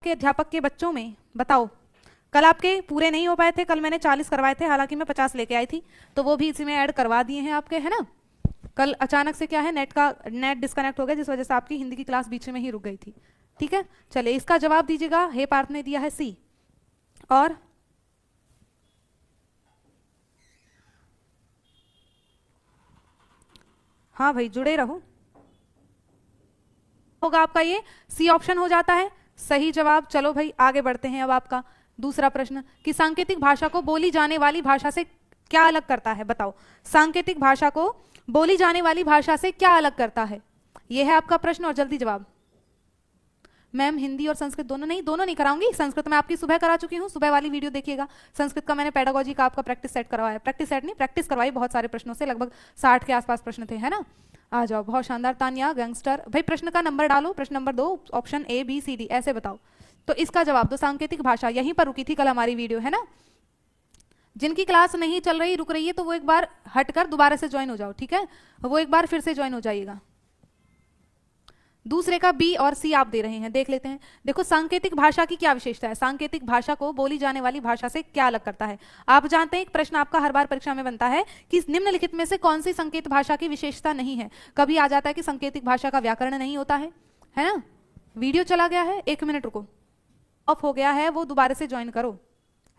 के अध्यापक के बच्चों में बताओ, कल आपके पूरे नहीं हो पाए थे, कल मैंने 40 करवाए थे, हालांकि मैं 50 लेके आई थी, तो वो भी इसी में ऐड करवा दिए हैं आपके, है ना। कल अचानक से क्या है, नेट डिस्कनेक्ट हो गया, जिस वजह से आपकी हिंदी की क्लास बीच में ही रुक गई थी। ठीक है, चलिए इसका जवाब दीजिएगा। हे पार्थ ने दिया है सी। और हाँ भाई जुड़े रहो, होगा आपका ये सी ऑप्शन हो जाता है सही जवाब। चलो भाई आगे बढ़ते हैं। अब आपका दूसरा प्रश्न कि सांकेतिक भाषा को बोली जाने वाली भाषा से क्या अलग करता है, बताओ। सांकेतिक भाषा को बोली जाने वाली भाषा से क्या अलग करता है, यह है आपका प्रश्न। और जल्दी जवाब। मैम हिंदी और संस्कृत दोनों नहीं कराऊंगी। संस्कृत में आपकी सुबह करा चुकी हूँ, सुबह वाली वीडियो देखिएगा। संस्कृत का मैंने पेडागोजी का आपका प्रैक्टिस सेट करवाया, प्रैक्टिस सेट नहीं प्रैक्टिस करवाई बहुत सारे प्रश्नों से, लगभग 60 के आसपास प्रश्न थे, है ना। आ जाओ, बहुत शानदार। तानिया गैंगस्टर भाई प्रश्न का नंबर डालो, प्रश्न number 2 option A B C D ऐसे बताओ। तो इसका जवाब दो सांकेतिक भाषा। यहीं पर रुकी थी कल हमारी वीडियो, है ना। जिनकी क्लास नहीं चल रही रुक रही है तो वो एक बार हटकर दोबारा से ज्वाइन हो जाओ, ठीक है, वो एक बार फिर से ज्वाइन हो जाइएगा। दूसरे का बी और सी आप दे रहे हैं, देख लेते हैं। देखो सांकेतिक भाषा की क्या विशेषता है, सांकेतिक भाषा को बोली जाने वाली भाषा से क्या अलग करता है। आप जानते हैं एक प्रश्न आपका हर बार परीक्षा में बनता है कि निम्नलिखित में से कौन सी संकेत भाषा की विशेषता नहीं है। कभी आ जाता है कि सांकेतिक भाषा का व्याकरण नहीं होता है ना। वीडियो चला गया है, 1 मिनट रुको, ऑफ हो गया है वो, दोबारा से ज्वाइन करो,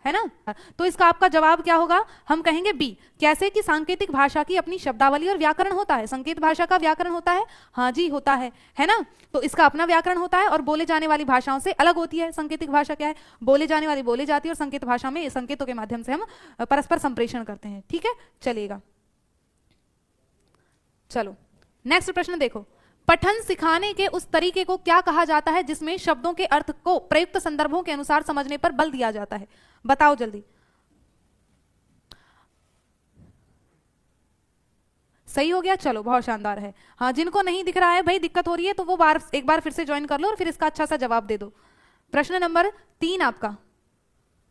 है ना। तो इसका आपका जवाब क्या होगा, हम कहेंगे बी। कैसे कि सांकेतिक भाषा की अपनी शब्दावली और व्याकरण होता है। संकेत भाषा का व्याकरण होता है, हाँ जी होता है ना। तो इसका अपना व्याकरण होता है और बोले जाने वाली भाषाओं से अलग होती है। सांकेतिक भाषा क्या है, बोले जाने वाली बोली जाती है, और संकेत भाषा में संकेतों के माध्यम से हम परस्पर संप्रेषण करते हैं। ठीक है, चलिएगा। चलो नेक्स्ट प्रश्न देखो, पठन सिखाने के उस तरीके को क्या कहा जाता है जिसमें शब्दों के अर्थ को प्रयुक्त संदर्भों के अनुसार समझने पर बल दिया जाता है, बताओ जल्दी। सही हो गया, चलो बहुत शानदार है। हाँ जिनको नहीं दिख रहा है भाई, दिक्कत हो रही है, तो वो एक बार फिर से ज्वाइन कर लो और फिर इसका अच्छा सा जवाब दे दो। प्रश्न नंबर 3 आपका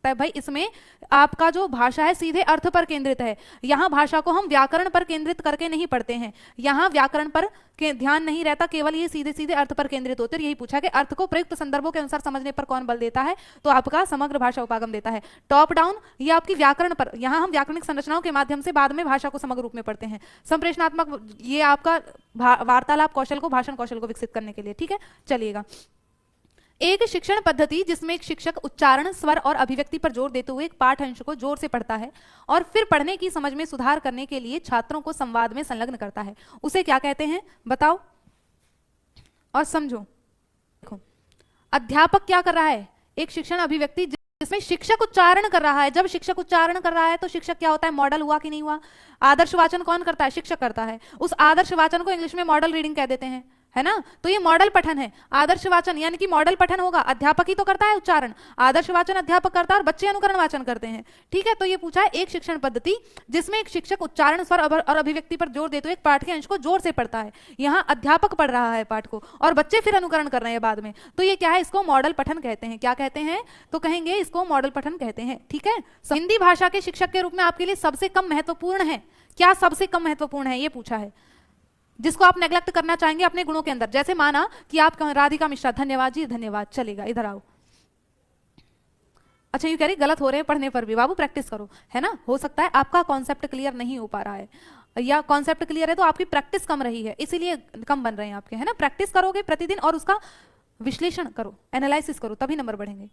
भाई, इसमें आपका जो भाषा है सीधे अर्थ पर केंद्रित है। यहां भाषा को हम व्याकरण पर केंद्रित करके नहीं पढ़ते हैं, यहां व्याकरण पर ध्यान नहीं रहता, केवल ये सीधे सीधे अर्थ पर केंद्रित होते हैं। यही पूछा कि अर्थ को प्रयुक्त संदर्भों के अनुसार समझने पर कौन बल देता है, तो आपका समग्र भाषा उपागम देता है। टॉप डाउन ये आपकी व्याकरण पर, यहां हम व्याकरणिक संरचनाओं के माध्यम से बाद में भाषा को समग्र रूप में पढ़ते हैं। संप्रेषणात्मक ये आपका वार्तालाप कौशल को, भाषण कौशल को विकसित करने के लिए। ठीक है, चलिएगा। एक शिक्षण पद्धति जिसमें एक शिक्षक उच्चारण, स्वर और अभिव्यक्ति पर जोर देते हुए एक पाठ अंश को जोर से पढ़ता है और फिर पढ़ने की समझ में सुधार करने के लिए छात्रों को संवाद में संलग्न करता है, उसे क्या कहते हैं, बताओ और समझो। देखो अध्यापक क्या कर रहा है, एक शिक्षण अभिव्यक्ति जिसमें शिक्षक उच्चारण कर रहा है। जब शिक्षक उच्चारण कर रहा है तो शिक्षक क्या होता है, मॉडल हुआ कि नहीं हुआ। आदर्श वाचन कौन करता है, शिक्षक करता है। उस आदर्श वाचन को इंग्लिश में मॉडल रीडिंग कह देते हैं, है ना। तो ये मॉडल पठन है। आदर्श वाचन यानी कि मॉडल पठन होगा, अध्यापक ही तो करता है उच्चारण, आदर्श वाचन अध्यापक करता है और बच्चे अनुकरण वाचन करते हैं। ठीक है, तो ये पूछा है एक शिक्षण पद्धति जिसमें एक शिक्षक उच्चारण, स्वर और अभिव्यक्ति पर जोर देते हुए एक पाठ के अंश को जोर से पढ़ता है। यहाँ अध्यापक पढ़ रहा है पाठ को और बच्चे फिर अनुकरण कर रहे हैं बाद में, तो ये क्या है, इसको मॉडल पठन कहते हैं। क्या कहते हैं, तो कहेंगे इसको मॉडल पठन कहते हैं। ठीक है, हिंदी भाषा के शिक्षक के रूप में आपके लिए सबसे कम महत्वपूर्ण है, क्या सबसे कम महत्वपूर्ण है, ये पूछा है, जिसको आप नेग्लेक्ट करना चाहेंगे अपने गुणों के अंदर। जैसे माना कि आप राधिका मिश्रा, धन्यवाद जी धन्यवाद, चलेगा, इधर आओ। अच्छा ये कह रही गलत हो रहे हैं पढ़ने पर भी, बाबू प्रैक्टिस करो, है ना। हो सकता है आपका कॉन्सेप्ट क्लियर नहीं हो पा रहा है, या कॉन्सेप्ट क्लियर है तो आपकी प्रैक्टिस कम रही है, इसीलिए कम बन रहे हैं आपके, है ना। प्रैक्टिस करोगे प्रतिदिन और उसका विश्लेषण करो, एनालिसिस करो, तभी नंबर बढ़ेंगे।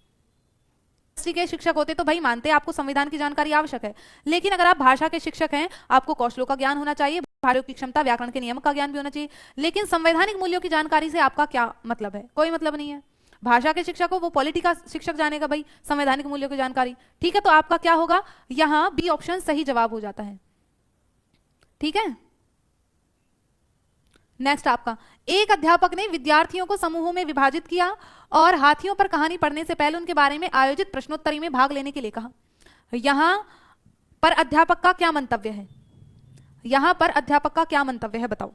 के शिक्षक होते तो भाई मानते आपको संविधान की जानकारी आवश्यक है, लेकिन अगर आप भाषा के शिक्षक हैं आपको कौशलों का ज्ञान होना चाहिए, भाषा की क्षमता, व्याकरण के नियम का ज्ञान भी होना चाहिए। लेकिन संवैधानिक मूल्यों की जानकारी से आपका क्या मतलब है, कोई मतलब नहीं है। भाषा के शिक्षक हो वो पॉलिटी का शिक्षक जानेगा भाई संवैधानिक मूल्यों की जानकारी। ठीक है, तो आपका क्या होगा, यहां बी ऑप्शन सही जवाब हो जाता है। ठीक है, नेक्स्ट आपका, एक अध्यापक ने विद्यार्थियों को समूहों में विभाजित किया और हाथियों पर कहानी पढ़ने से पहले उनके बारे में आयोजित प्रश्नोत्तरी में भाग लेने के लिए कहा। यहां पर अध्यापक का क्या मंतव्य है, यहां पर अध्यापक का क्या मंतव्य है, बताओ।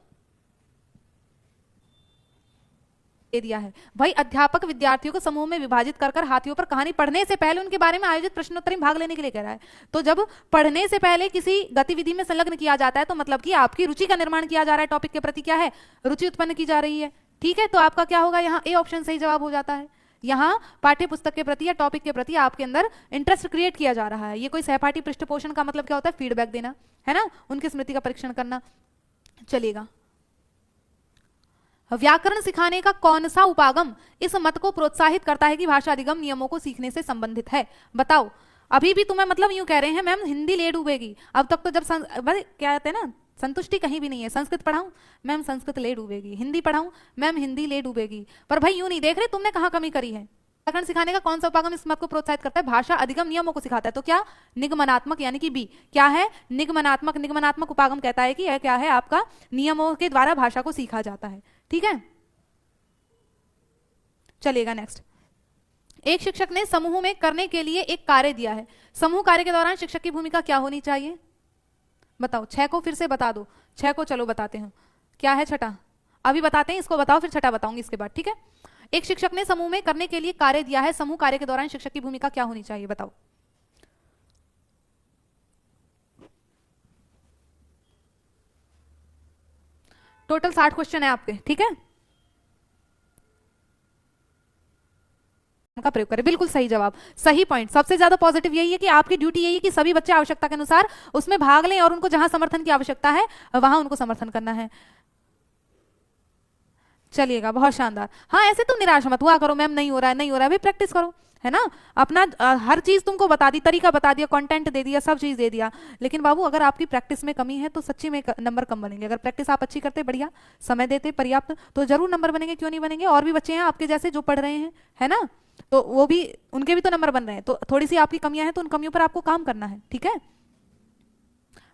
दे दिया है भाई, अध्यापक विद्यार्थियों को समूह में विभाजित कर हाथियों पर कहानी पढ़ने से पहले उनके बारे में आयोजित प्रश्नोत्तरी में भाग लेने के लिए कह रहा है। तो जब पढ़ने से पहले किसी गतिविधि में संलग्न किया जाता है तो मतलब कि आपकी रुचि का निर्माण किया जा रहा है, टॉपिक के प्रति क्या है, रुचि उत्पन्न की जा रही है। ठीक है, तो आपका क्या होगा, यहाँ ए ऑप्शन सही जवाब हो जाता है। यहाँ पाठ्य पुस्तक के प्रति या टॉपिक के प्रति आपके अंदर इंटरेस्ट क्रिएट किया जा रहा है। ये कोई सहपाठी पृष्ठपोषण का मतलब क्या होता है? फीडबैक देना, है ना, उनकी स्मृति का परीक्षण करना। चलिएगा, व्याकरण सिखाने का कौन सा उपागम इस मत को प्रोत्साहित करता है कि भाषा अधिगम नियमों को सीखने से संबंधित है? बताओ। अभी भी तुम्हें मतलब यूं कह रहे हैं मैम हिंदी ले डूबेगी। अब तक तो जब क्या कहते हैं ना, संतुष्टि कहीं भी नहीं है। संस्कृत पढ़ाऊं मैम, संस्कृत ले डूबेगी। हिंदी पढ़ाऊं मैम, हिंदी ले डूबेगी। पर भाई यूं नहीं देख रहे तुमने कहाँ कमी करी है। व्याकरण सिखाने का कौन सा उपागम इस मत को प्रोत्साहित करता है? भाषा अधिगम नियमों को सिखाता है। तो क्या? निगमनात्मक, यानी कि बी। क्या है? निगमनात्मक। निगमनात्मक उपागम कहता है कि यह क्या है आपका, नियमों के द्वारा भाषा को सीखा जाता है। ठीक है, चलिएगा नेक्स्ट। एक शिक्षक ने समूह में करने के लिए एक कार्य दिया है। समूह कार्य के दौरान शिक्षक की भूमिका क्या होनी चाहिए? बताओ। 6 को फिर से बता दो। 6 को चलो बताते हैं। क्या है छठा? अभी बताते हैं, इसको बताओ फिर छठा बताऊंगी इसके बाद। ठीक है, एक शिक्षक ने समूह में करने के लिए कार्य दिया है। समूह कार्य के दौरान शिक्षक की भूमिका क्या होनी चाहिए? बताओ। टोटल 60 क्वेश्चन है आपके। ठीक है, का प्रयोग करें। बिल्कुल सही जवाब, सही पॉइंट। सबसे ज्यादा पॉजिटिव यही है कि आपकी ड्यूटी यही है कि सभी बच्चे आवश्यकता के अनुसार उसमें भाग लें और उनको जहां समर्थन की आवश्यकता है वहां उनको समर्थन करना है। चलिएगा, बहुत शानदार। हाँ, ऐसे तुम निराश मत हुआ करो मैम, नहीं हो रहा है, नहीं हो रहा है, अभी प्रैक्टिस करो, है ना। अपना हर चीज तुमको बता दी, तरीका बता दिया, कंटेंट दे दिया, सब चीज दे दिया, लेकिन बाबू अगर आपकी प्रैक्टिस में कमी है तो सच्ची में नंबर कम बनेंगे। अगर प्रैक्टिस आप अच्छी करते, बढ़िया समय देते पर्याप्त, तो जरूर नंबर बनेंगे। क्यों नहीं बनेंगे? और भी बच्चे हैं आपके जैसे जो पढ़ रहे हैं, है ना, तो वो भी, उनके भी तो नंबर बन रहे हैं। तो थोड़ी सी आपकी कमियां हैं तो उन कमियों पर आपको काम करना है। ठीक है,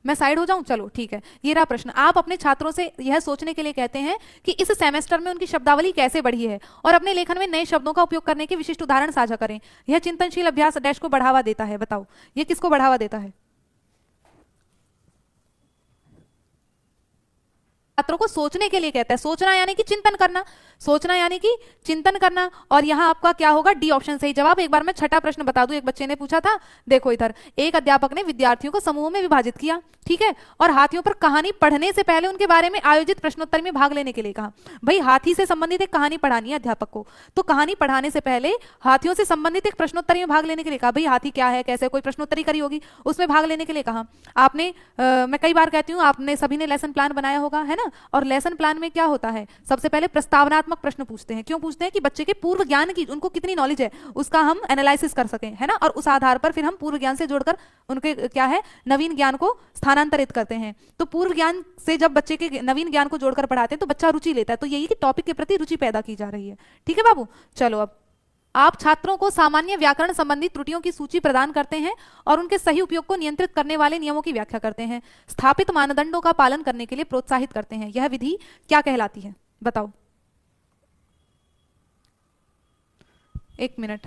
मैं साइड हो जाऊं? चलो ठीक है। ये रहा प्रश्न। आप अपने छात्रों से यह सोचने के लिए कहते हैं कि इस सेमेस्टर में उनकी शब्दावली कैसे बढ़ी है और अपने लेखन में नए शब्दों का उपयोग करने के विशिष्ट उदाहरण साझा करें। यह चिंतनशील अभ्यास डैश को बढ़ावा देता है। बताओ, ये किसको बढ़ावा देता है? छात्रों को सोचने के लिए कहता है। सोचना यानी कि चिंतन करना, सोचना यानी कि चिंतन करना। और यहां आपका क्या होगा? डी ऑप्शन सही जवाब। एक बार मैं छठा प्रश्न बता दूं। एक बच्चे ने पूछा था, देखो इधर, एक अध्यापक ने विद्यार्थियों को समूह में विभाजित किया, ठीक है, और हाथियों पर कहानी पढ़ने से पहले उनके बारे में आयोजित प्रश्नोत्तरी में भाग लेने के लिए कहा। भाई हाथी से संबंधित एक कहानी पढ़ानी है अध्यापक को, तो कहानी पढ़ाने से पहले हाथियों से संबंधित एक प्रश्नोत्तरी में भाग लेने के लिए कहा। भाई हाथी क्या है, कैसे, कोई प्रश्नोत्तरी करी होगी, उसमें भाग लेने के लिए कहा। आपने मैं कई बार कहती हूँ, आपने सभी ने लेसन प्लान बनाया होगा, है ना, और लेसन प्लान में क्या होता है? सबसे पहले प्रस्तावनात्मक प्रश्न पूछते हैं। क्यों पूछते हैं? कि बच्चे के पूर्व ज्ञान की, उनको कितनी नॉलेज है उसका हम एनालिसिस कर सकें, है ना, और उस आधार पर फिर हम पूर्व ज्ञान से जोड़कर उनके क्या है, नवीन ज्ञान को स्थानांतरित करते हैं। तो पूर्व ज्ञान से जब बच्चे के नवीन ज्ञान को जोड़कर पढ़ाते हैं तो बच्चा रुचि लेता है। तो यही कि टॉपिक के प्रति रुचि पैदा की जा रही है। ठीक है बाबू, चलो अब आप छात्रों को सामान्य व्याकरण संबंधी त्रुटियों की सूची प्रदान करते हैं और उनके सही उपयोग को नियंत्रित करने वाले नियमों की व्याख्या करते हैं। स्थापित मानदंडों का पालन करने के लिए प्रोत्साहित करते हैं। यह विधि क्या कहलाती है? बताओ। 1 मिनट।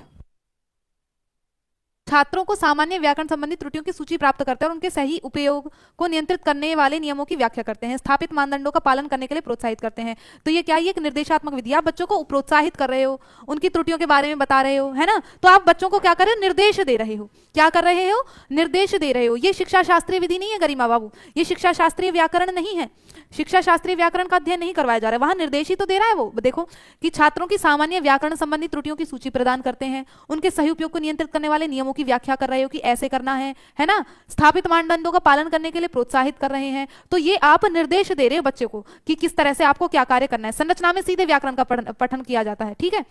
छात्रों को सामान्य व्याकरण संबंधी त्रुटियों की सूची प्राप्त करते हैं और उनके सही उपयोग को नियंत्रित करने वाले नियमों की व्याख्या करते हैं। स्थापित मानदंडों का पालन करने के लिए प्रोत्साहित करते हैं। तो ये क्या है? एक निर्देशात्मक विधि। आप बच्चों को प्रोत्साहित कर रहे हो, उनकी त्रुटियों के बारे में बता रहे हो, है ना, तो आप बच्चों को क्या कर रहे हो? निर्देश दे रहे हो। क्या कर रहे हो? निर्देश दे रहे हो। ये शिक्षा शास्त्रीय विधि नहीं है गरिमा बाबू, ये शिक्षा शास्त्रीय व्याकरण नहीं है। शिक्षा शास्त्रीय व्याकरण का अध्ययन नहीं करवाया जा रहा है, वहां निर्देश ही तो दे रहा है वो। देखो कि छात्रों की सामान्य व्याकरण संबंधी त्रुटियों की सूची प्रदान करते हैं, उनके सही उपयोग को नियंत्रित करने वाले नियमों की व्याख्या कर रहे हो कि ऐसे करना है ना, स्थापित मानदंडों का पालन करने के लिए प्रोत्साहित कर रहे हैं। तो ये आप निर्देश दे रहे हो बच्चे को कि किस तरह से आपको क्या कार्य करना है। संरचना में सीधे व्याकरण का पठन किया जाता है। ठीक है,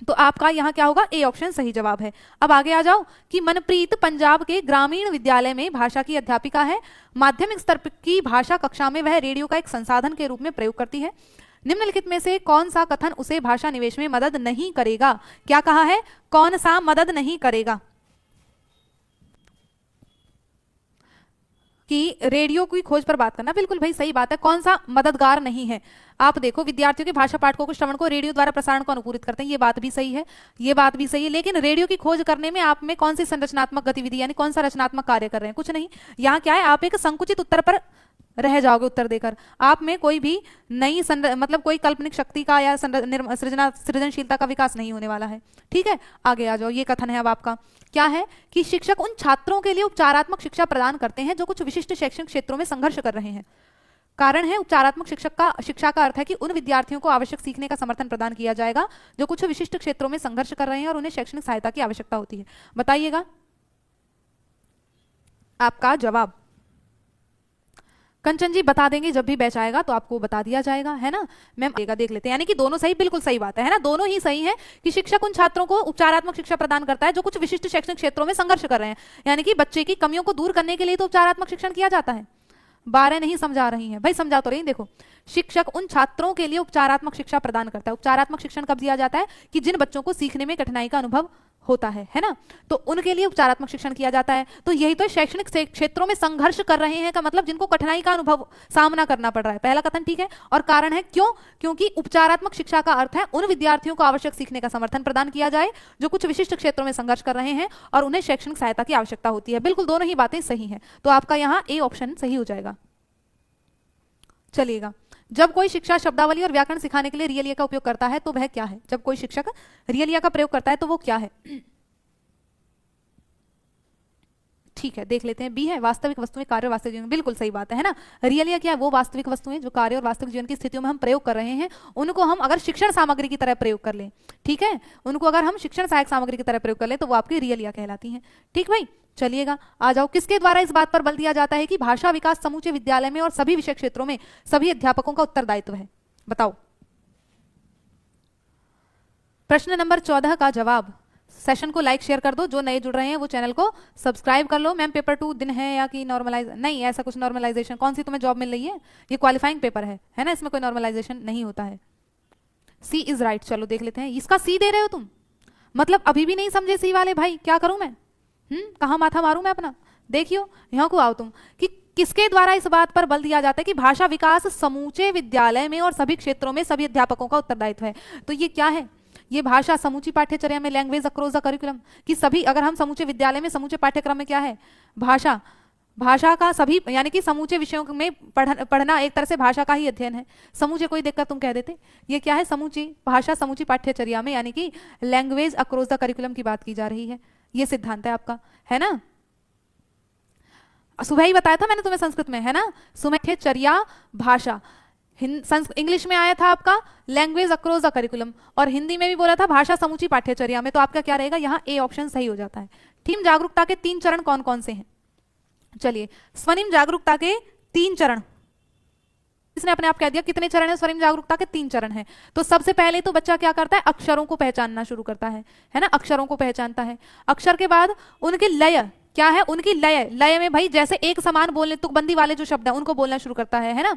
तो आपका यहां क्या होगा? ए ऑप्शन सही जवाब है। अब आगे आ जाओ कि मनप्रीत पंजाब के ग्रामीण विद्यालय में भाषा की अध्यापिका है। माध्यमिक स्तर की भाषा कक्षा में वह रेडियो का एक संसाधन के रूप में प्रयोग करती है। निम्नलिखित में से कौन सा कथन उसे भाषा निवेश में मदद नहीं करेगा? क्या कहा है? कौन सा मदद नहीं करेगा? कि रेडियो की खोज पर बात करना, बिल्कुल भाई सही बात है। कौन सा मददगार नहीं है? आप देखो विद्यार्थियों के भाषा पाठकों को श्रवण को रेडियो द्वारा प्रसारण को अनुकूलित करते हैं, ये बात भी सही है, ये बात भी सही है। लेकिन रेडियो की खोज करने में आप में कौन सी संरचनात्मक गतिविधि यानी कौन सा रचनात्मक कार्य कर रहे हैं? कुछ नहीं। यहाँ क्या है? आप एक संकुचित उत्तर पर रह जाओगे उत्तर देकर। आप में कोई भी नई मतलब कोई काल्पनिक शक्ति का या सृजनशीलता का विकास नहीं होने वाला है। ठीक है, आगे आ जाओ। ये कथन है अब आपका, क्या है? कि शिक्षक उन छात्रों के लिए उपचारात्मक शिक्षा प्रदान करते हैं जो कुछ विशिष्ट शैक्षणिक क्षेत्रों में संघर्ष कर रहे हैं। कारण है उपचारात्मक शिक्षा का अर्थ है कि उन विद्यार्थियों को आवश्यक सीखने का समर्थन प्रदान किया जाएगा जो कुछ विशिष्ट क्षेत्रों में संघर्ष कर रहे हैं और उन्हें शैक्षणिक सहायता की आवश्यकता होती है। बताइएगा आपका जवाब। कंचन जी बता देंगे जब भी बैच आएगा तो आपको बता दिया जाएगा, है ना मैम। देख लेते हैं, यानी कि दोनों सही, बिल्कुल सही बात है ना, दोनों ही सही है कि शिक्षक उन छात्रों को उपचारात्मक शिक्षा प्रदान करता है जो कुछ विशिष्ट शैक्षणिक क्षेत्रों में संघर्ष कर रहे हैं, यानी कि बच्चे की कमियों को दूर करने के लिए तो उपचारात्मक शिक्षण किया जाता है। 12 नहीं समझा रही हैं भाई, समझा तो रही। देखो, शिक्षक उन छात्रों के लिए उपचारात्मक शिक्षा प्रदान करता है। उपचारात्मक शिक्षण कब दिया जाता है कि जिन बच्चों को सीखने में कठिनाई का अनुभव होता है ना, तो उनके लिए उपचारात्मक शिक्षण किया जाता है। तो यही तो शैक्षणिक क्षेत्रों में संघर्ष कर रहे हैं का मतलब जिनको कठिनाई का अनुभव सामना करना पड़ रहा है, पहला कथन ठीक है। और कारण है क्यों, क्योंकि उपचारात्मक शिक्षा का अर्थ है उन विद्यार्थियों को आवश्यक सीखने का समर्थन प्रदान किया जाए जो कुछ विशिष्ट क्षेत्रों में संघर्ष कर रहे हैं और उन्हें शैक्षणिक सहायता की आवश्यकता होती है। बिल्कुल दोनों ही बातें सही है, तो आपका यहाँ ए ऑप्शन सही हो जाएगा। चलिएगा, जब कोई शिक्षा शब्दावली और व्याकरण सिखाने के लिए रियल ए का उपयोग करता है तो वह क्या है। जब कोई शिक्षक रियल ए का प्रयोग करता है तो वो क्या है। ठीक है, देख लेते हैं। बी है वास्तविक वस्तुएं कार्य और वास्तविक जीवन, बिल्कुल सही बात है ना। रियल या क्या है, वो वास्तविक वस्तुएं जो कार्य और वास्तविक जीवन की स्थितियों में हम प्रयोग कर रहे हैं, उनको हम अगर शिक्षण सामग्री की तरह प्रयोग कर लें, ठीक है, उनको अगर हम शिक्षण सहायक सामग्री की तरह प्रयोग कर लें तो वो आपकी रियल या कहलाती हैं। ठीक भाई, चलिएगा आ जाओ। किसके द्वारा इस बात पर बल दिया जाता है कि भाषा विकास समूचे विद्यालय में और सभी विषय क्षेत्रों में सभी अध्यापकों का उत्तरदायित्व है। बताओ। प्रश्न नंबर 14 का जवाब। सेशन को लाइक शेयर कर दो, जो नए जुड़ रहे हैं वो चैनल को सब्सक्राइब कर लो। मैम पेपर 2 दिन है या कि नॉर्मलाइज नहीं, ऐसा कुछ नॉर्मलाइजेशन, कौन सी तुम्हें जॉब मिल रही है, ये क्वालिफाइंग पेपर है ना, इसमें कोई नॉर्मलाइजेशन नहीं होता है। सी इज राइट। चलो देख लेते हैं, इसका सी दे रहे हो तुम, मतलब अभी भी नहीं समझे सी वाले भाई, क्या करूं मैं, कहां माथा मारूं मैं अपना। देखियो यहाँ को आओ तुम, कि किसके द्वारा इस बात पर बल दिया जाता है कि भाषा विकास समूचे विद्यालय में और सभी क्षेत्रों में सभी अध्यापकों का उत्तरदायित्व है। तो ये क्या है, ये भाषा समूची पाठ्यचर्या में लैंग्वेज अक्रॉस द करिकुलम कि सभी, अगर हम समूचे विद्यालय में समूचे पाठ्यक्रम में क्या है, भाषा का सभी, यानी कि समूचे विषयों में पढ़ना एक तरह से भाषा का ही अध्ययन है। समूचे कोई देखकर तुम कह देते, ये क्या है, समूची भाषा समूची पाठ्यचर्या में, यानी कि लैंग्वेज अक्रॉस द करिकुलम की बात की जा रही है। ये सिद्धांत है आपका, है ना। सुबह ही बताया था मैंने तुम्हें संस्कृत में, है ना, पाठ्यचर्या भाषा, इंग्लिश में आया था आपका लैंग्वेज अक्रॉस द करिकुलम, और हिंदी में भी बोला था भाषा समूची पाठ्यचर्या में। तो आपका क्या रहेगा, यहाँ ए ऑप्शन सही हो जाता है। थीम जागरूकता के 3 चरण कौन कौन से हैं। चलिए, स्वनिम जागरूकता के 3 चरण, इसने अपने आप कह दिया कितने चरण है, स्वनिम जागरूकता के 3 चरण हैं। तो सबसे पहले तो बच्चा क्या करता है, अक्षरों को पहचानना शुरू करता है ना, अक्षरों को पहचानता है। अक्षर के बाद उनकी लय क्या है, उनकी लय में भाई जैसे एक समान बोलने, तुकबंदी वाले जो शब्द है उनको बोलना शुरू करता है ना,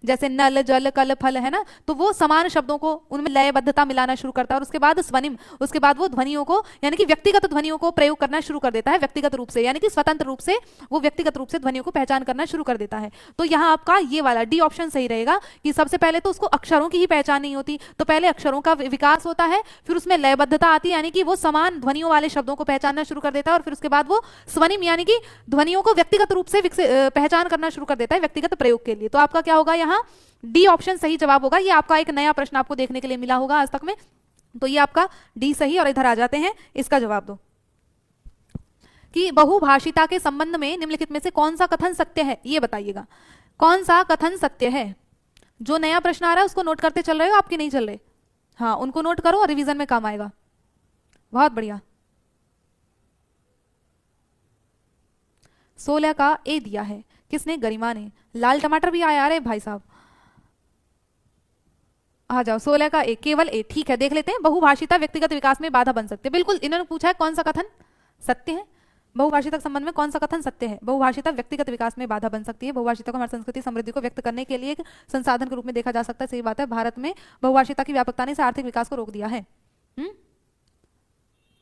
जैसे नल जल कल फल, है ना, तो वो समान शब्दों को उनमें लयबद्धता मिलाना शुरू करता है। और उसके बाद स्वनिम, उसके बाद वो ध्वनियों को, यानी कि व्यक्तिगत ध्वनियों को प्रयोग करना शुरू कर देता है, व्यक्तिगत रूप से, यानी कि स्वतंत्र रूप से वो व्यक्तिगत रूप से ध्वनियों को पहचान करना शुरू कर देता है। तो यहाँ आपका ये वाला डी ऑप्शन सही रहेगा कि सबसे पहले तो उसको अक्षरों की ही पहचान नहीं होती, तो पहले अक्षरों का विकास होता है, फिर उसमें लयबद्धता आती है, यानी कि वो समान ध्वनियों वाले शब्दों को पहचानना शुरू कर देता है, और फिर उसके बाद वो स्वनिम यानी कि ध्वनियों को व्यक्तिगत रूप से पहचान करना शुरू कर देता है व्यक्तिगत प्रयोग के लिए। तो आपका क्या होगा, यहाँ डी ऑप्शन सही जवाब होगा। ये आपका एक नया प्रश्न आपको देखने के लिए मिला होगा आज तक में, तो ये आपका डी सही। और इधर आ जाते हैं, इसका जवाब दो कि बहुभाषिता के संबंध में निम्नलिखित में से कौन सा कथन सत्य है, ये बताइएगा, कौन सा कथन सत्य है। जो नया प्रश्न आ रहा है उसको नोट करते चल रहे हो, आपके नहीं चल रहे, हाँ उनको नोट करो और रिवीजन में काम आएगा। बहुत बढ़िया। 16 का ए दिया है, किसने, गरिमा ने। लाल टमाटर भी आया, अरे भाई साहब आ जाओ। 16 का ए, केवल ए, ठीक है, देख लेते हैं। बहुभाषिता व्यक्तिगत विकास में बाधा बन सकती है, बिल्कुल इन्होंने पूछा है कौन सा कथन सत्य है, बहुभाषिता के संबंध में कौन सा कथन सत्य है। बहुभाषिता व्यक्तिगत विकास में बाधा बन सकती है, बहुभाषिता को हमारी संस्कृति समृद्धि को व्यक्त करने के लिए एक संसाधन के रूप में देखा जा सकता है। सही बात है, भारत में बहुभाषिता की व्यापकता ने आर्थिक विकास को रोक दिया है।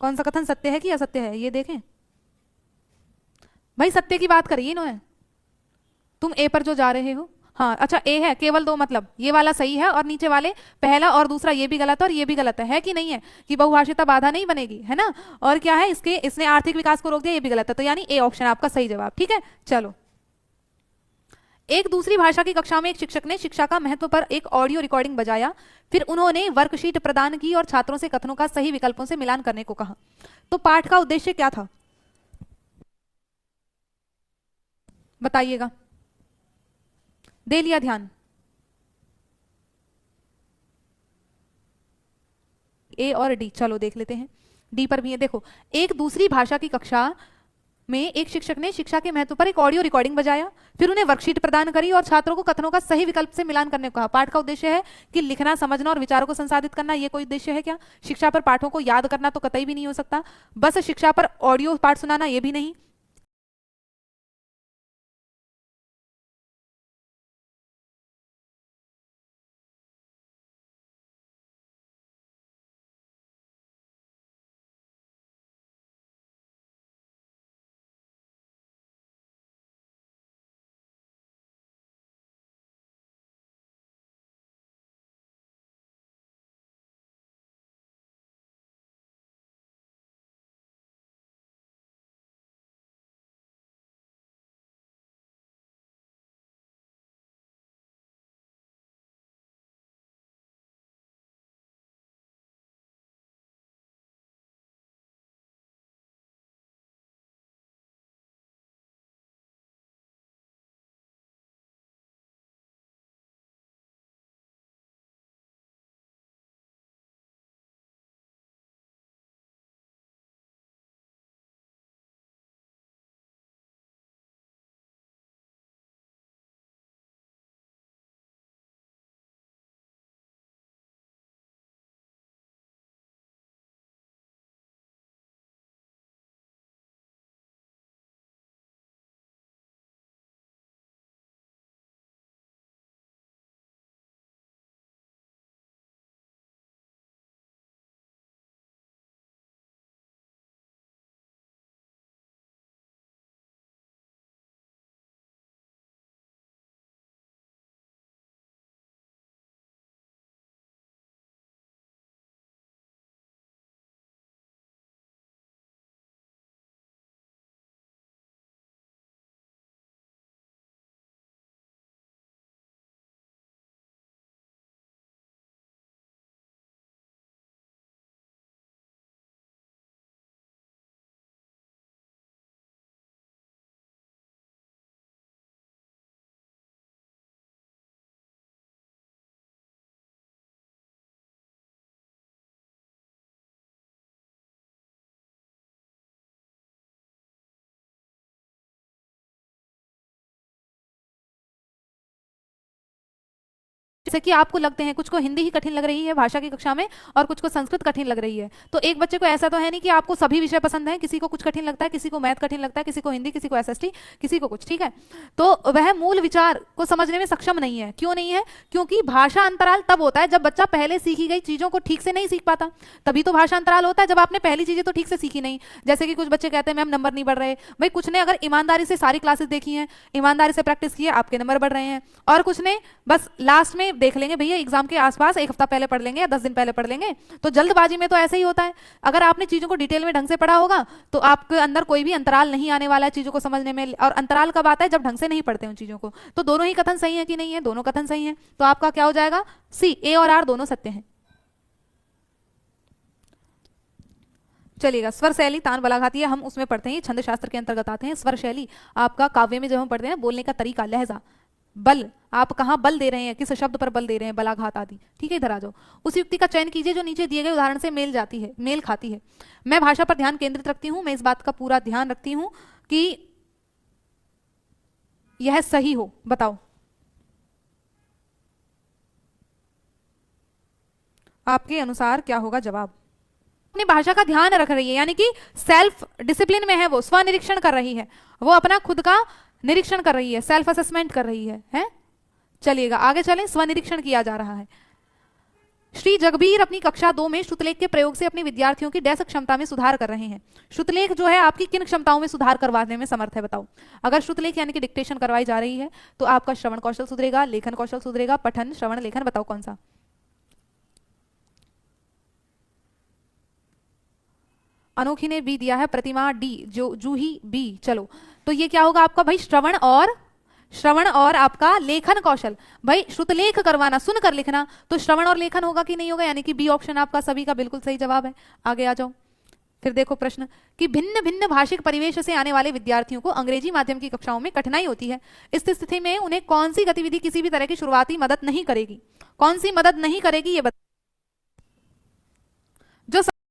कौन सा कथन सत्य है कि असत्य है, ये देखें भाई, सत्य की बात करिए इन्होंने, तुम ए पर जो जा रहे हो। हाँ अच्छा, ए है केवल 2, मतलब ये वाला सही है, और नीचे वाले पहला और दूसरा ये भी गलत है और ये भी गलत है कि नहीं है, कि बहुभाषिता बाधा नहीं बनेगी, है ना। और क्या है, इसने आर्थिक विकास को रोक दिया, ये भी गलत है, तो यानी ए ऑप्शन आपका सही जवाब। ठीक है, चलो। एक दूसरी भाषा की कक्षा में एक शिक्षक ने शिक्षा का महत्व पर एक ऑडियो रिकॉर्डिंग बजाया, फिर उन्होंने वर्कशीट प्रदान की और छात्रों से कथनों का सही विकल्पों से मिलान करने को कहा। तो पाठ का उद्देश्य क्या था, बताइएगा। दे लिया ध्यान? ए और डी, चलो देख लेते हैं। डी पर भी है, देखो, एक दूसरी भाषा की कक्षा में एक शिक्षक ने शिक्षा के महत्व पर एक ऑडियो रिकॉर्डिंग बजाया, फिर उन्हें वर्कशीट प्रदान करी और छात्रों को कथनों का सही विकल्प से मिलान करने को कहा। पाठ का उद्देश्य है कि लिखना, समझना और विचारों को संसाधित करना। ये कोई उद्देश्य है क्या? शिक्षा पर पाठों को याद करना तो कतई भी नहीं हो सकता। बस शिक्षा पर ऑडियो पाठ सुनाना, ये भी नहीं। जैसे कि आपको लगते हैं, कुछ को हिंदी ही कठिन लग रही है भाषा की कक्षा में और कुछ को संस्कृत कठिन लग रही है। तो एक बच्चे को ऐसा तो है नहीं कि आपको सभी विषय पसंद है, किसी को कुछ कठिन लगता है, किसी को मैथ कठिन लगता है, किसी को हिंदी, किसी को एसएसटी, किसी को कुछ, ठीक है। तो वह मूल विचार को समझने में सक्षम नहीं है। क्यों नहीं है? क्योंकि भाषा अंतराल तब होता है जब बच्चा पहले सीखी गई चीजों को ठीक से नहीं सीख पाता, तभी तो भाषा अंतराल होता है, जब आपने पहली चीजें तो ठीक से सीखी नहीं। जैसे कि कुछ बच्चे कहते हैं मैम नंबर नहीं बढ़ रहे। भाई कुछ ने अगर ईमानदारी से सारी क्लासेस देखी हैं, ईमानदारी से प्रैक्टिस की है, आपके नंबर बढ़ रहे हैं। और कुछ ने बस लास्ट में देख लेंगे, भैया एग्जाम के आसपास एक हफ्ता पहले पढ़ लेंगे या 10 दिन पहले पढ़ लेंगे। तो जल्दबाजी में तो ऐसे ही होता है। अगर आपने चीजों को डिटेल में ढंग से पढ़ा होगा तो आपके अंदर कोई भी अंतराल नहीं आने वाला है चीजों को समझने में। और अंतराल कब आता है? जब ढंग से नहीं पढ़ते उन चीजों को। तो दोनों ही कथन सही है कि नहीं है? दोनों कथन सही है। तो आपका क्या हो जाएगा? सी, ए और आर दोनों सत्य हैं। चलिएगा, स्वर शैली तान बलाघाती है, हम उसमें पढ़ते हैं, छंद शास्त्र के अंतर्गत आते हैं। स्वर शैली आपका काव्य में जब हम पढ़ते हैं, बोलने का तरीका, लहजा, बल, आप कहाँ बल दे रहे हैं, किस शब्द पर बल दे रहे हैं, बलाघात आदि, ठीक है। इधर आ जाओ, उस युक्ति का चयन कीजिए जो नीचे दिए गए उदाहरण से मेल खाती है। मैं भाषा पर ध्यान केंद्रित रखती हूँ, मैं इस बात का पूरा ध्यान रखती हूँ कि यह सही हो। बताओ आपके अनुसार क्या होगा जवाब? अपनी भाषा का ध्यान रख रही है, यानी कि सेल्फ डिसिप्लिन में है, वो स्वनिरीक्षण कर रही है, वो अपना खुद का निरीक्षण कर रही है, सेल्फ असेसमेंट कर रही है? चलिएगा आगे चलें, स्वनिरीक्षण किया जा रहा है। श्री जगबीर अपनी कक्षा 2 में श्रुतलेख के प्रयोग से अपने विद्यार्थियों की डेस्क क्षमता में सुधार कर रहे हैं। श्रुतलेख जो है आपकी किन क्षमताओं में सुधार करवाने में समर्थ है? बताओ। अगर श्रुतलेख यानी कि डिक्टेशन करवाई जा रही है तो आपका श्रवण कौशल सुधरेगा, लेखन कौशल सुधरेगा, पठन, श्रवण, लेखन, बताओ कौन सा? अनोखी ने बी दिया है, प्रतिमा डी, जो जूही बी। चलो तो ये क्या होगा आपका भाई? श्रवण और आपका लेखन कौशल। भाई श्रुतलेख करवाना, सुनकर लिखना, तो श्रवण और लेखन होगा कि नहीं होगा? यानी कि बी ऑप्शन आपका सभी का बिल्कुल सही जवाब है। आगे आ जाओ। फिर देखो प्रश्न कि भिन्न भिन्न भाषिक परिवेश से आने वाले विद्यार्थियों को अंग्रेजी माध्यम की कक्षाओं में कठिनाई होती है। इस स्थिति में उन्हें कौन सी गतिविधि किसी भी तरह की शुरुआती मदद नहीं करेगी? कौन सी मदद नहीं करेगी ये बता। जो